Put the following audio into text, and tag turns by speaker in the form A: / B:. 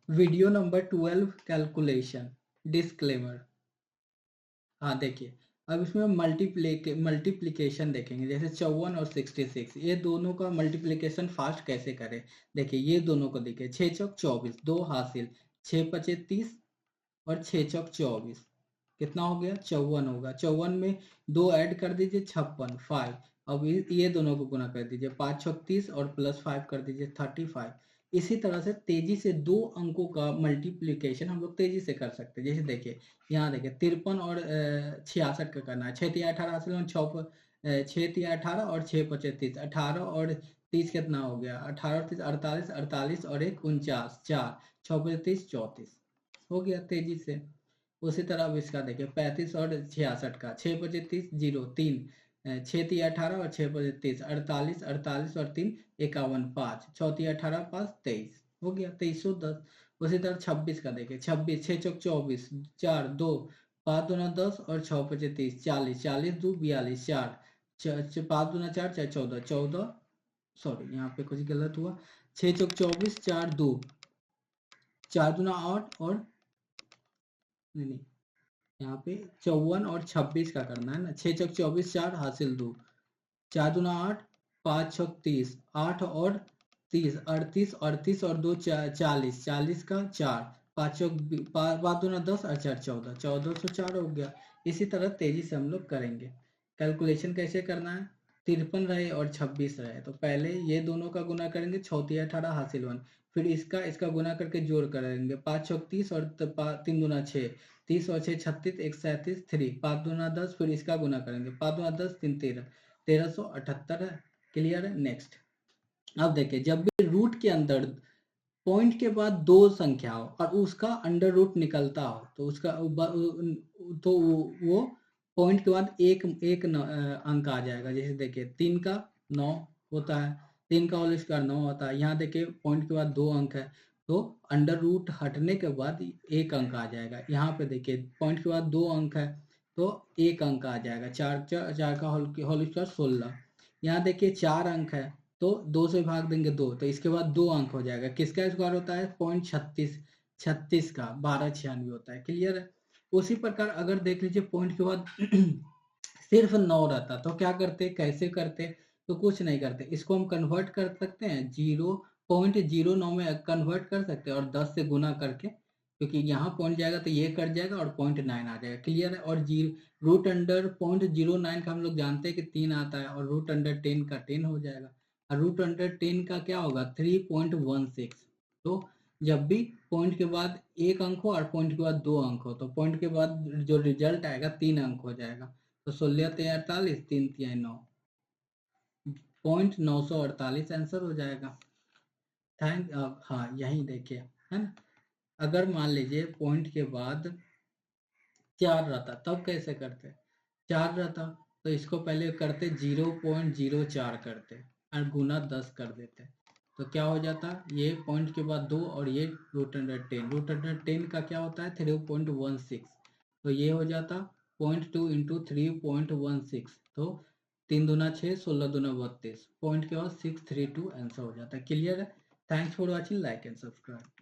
A: Video number 12 calculation disclaimer. हाँ देखिए, अब इसमें मल्टीप्लिकेशन देखेंगे, जैसे 54 और 66, ये दोनों का मल्टीप्लिकेशन फास्ट कैसे करें। देखिए ये दोनों को देखिए, 6 चौक 24, 2 हासिल, 6 पचे 30 और 6 चौक 24, कितना हो गया 54 होगा। 54 में 2 ऐड कर दीजिए 56 5। अब ये दोनों को गुना कर दीजिए, 5 छक 30 और प्लस 5 कर दीजिए 35। इसी तरह से तेजी से दो अंकों का मल्टीप्लिकेशन हम लोग तेजी से कर सकते हैं। जैसे देखिए यहाँ देखिए 53 और 66 का करना है। 6 तिया 18 हासिल, 6 तिया 18 और 6 पचे 30, 18 और 30 कितना हो गया, 18 और 30 48, 48 और 1 49, 4 6 पचे 30 34 हो गया तेजी से। उसी तरह अब इसका देखिए 35 और 66 का, 6 पचे 30 0 3, 6 तिया 18 और 6 पचे 30 48, 48 और 3 51 5, 6 तिया 18 5 23 हो गया 2310। उसी तरह 26 का देखिए, 26 6 चौक 24, 4 2 5 दूना 10 और 6 पचे 30 40, 40 2 42, 4 5 दूना 4 4 14 14, सॉरी यहाँ पे कुछ गलत हुआ, 6 चौक 24, 4 2 4 दूना 8 और नहीं, यहाँ पे 54 और 26 का करना है ना। 6 चौक 24, 4 हासिल 2, 4 दूना 8, 5 छक 30, 8 और 30 38, 38 और 2 40, 40 का 4, 5 चौक 5 दूना 10 और 4 14, 1404 हो गया। इसी तरह तेजी से हम लोग करेंगे। कैलकुलेशन कैसे करना है, 53 रहे और 26 रहे तो पहले ये दोनों का गुना करेंगे, 6 18 हासिल 1, फिर इसका गुना करके जोड़ करेंगे, 5 छक 30 और 3 दूना 6, 30 और 6 36, 1 37 3, 5 दूना 10, फिर इसका गुना करेंगे, 5 दूना 10 3 13, 1378 है। क्लियर है। नेक्स्ट, अब देखिए जब भी रूट के अंदर पॉइंट के बाद दो संख्या हो और उसका अंडर रूट निकलता हो तो उसका तो वो पॉइंट के बाद एक एक अंक आ जाएगा। जैसे देखिए 3 का 9 होता है, 3 का होल स्क्वायर 9 होता है। यहाँ देखिए पॉइंट के बाद 2 अंक है तो अंडर रूट हटने के बाद एक अंक आ जाएगा। यहाँ पे देखिए पॉइंट के बाद 2 अंक है तो एक अंक आ जाएगा। 4 का होल स्क्वायर 16। यहाँ देखिए 4 अंक है तो 2 से भाग देंगे 2 तो इसके बाद 2 अंक हो जाएगा। किसका स्क्वायर होता है, 0.36, 36 का 1296 होता है। क्लियर है। उसी प्रकार अगर देख लीजिए पॉइंट के बाद सिर्फ 9 रहता तो क्या करते, कैसे करते, तो कुछ नहीं करते, इसको हम कन्वर्ट कर सकते हैं 0.09 में कन्वर्ट कर सकते हैं और 10 से गुना करके, क्योंकि यहाँ पॉइंट जाएगा तो ये कट जाएगा और 0.9 आ जाएगा। क्लियर है। और रूट अंडर 0.09 का हम लोग जानते हैं कि 3 आता है और रूट अंडर 10 का 10 हो जाएगा। और रूट अंडर 10 का क्या होगा 3.16। तो जब भी पॉइंट के बाद एक अंक हो और पॉइंट के बाद 2 अंक हो तो पॉइंट के बाद जो रिजल्ट आएगा 3 अंक हो जाएगा। तो 16 3 48, 3 3 9, 0.948 आंसर हो जाएगा। थैंक हाँ यही देखिए, है ना। अगर मान लीजिए पॉइंट के बाद 4 रहता तब कैसे करते, 4 रहता तो इसको पहले करते 0.04 करते और गुना 10 कर देते तो क्या हो जाता, ये पॉइंट के बाद 2 और ये रूट अंडर 10, रूट अंडर 10 का क्या होता है 3.16, तो ये हो जाता 0.2 इंटू 3.16, तो 3 दूना 6 16 दूना 32, पॉइंट के बाद 632 आंसर हो जाता है। क्लियर है। Thanks for watching, like and subscribe.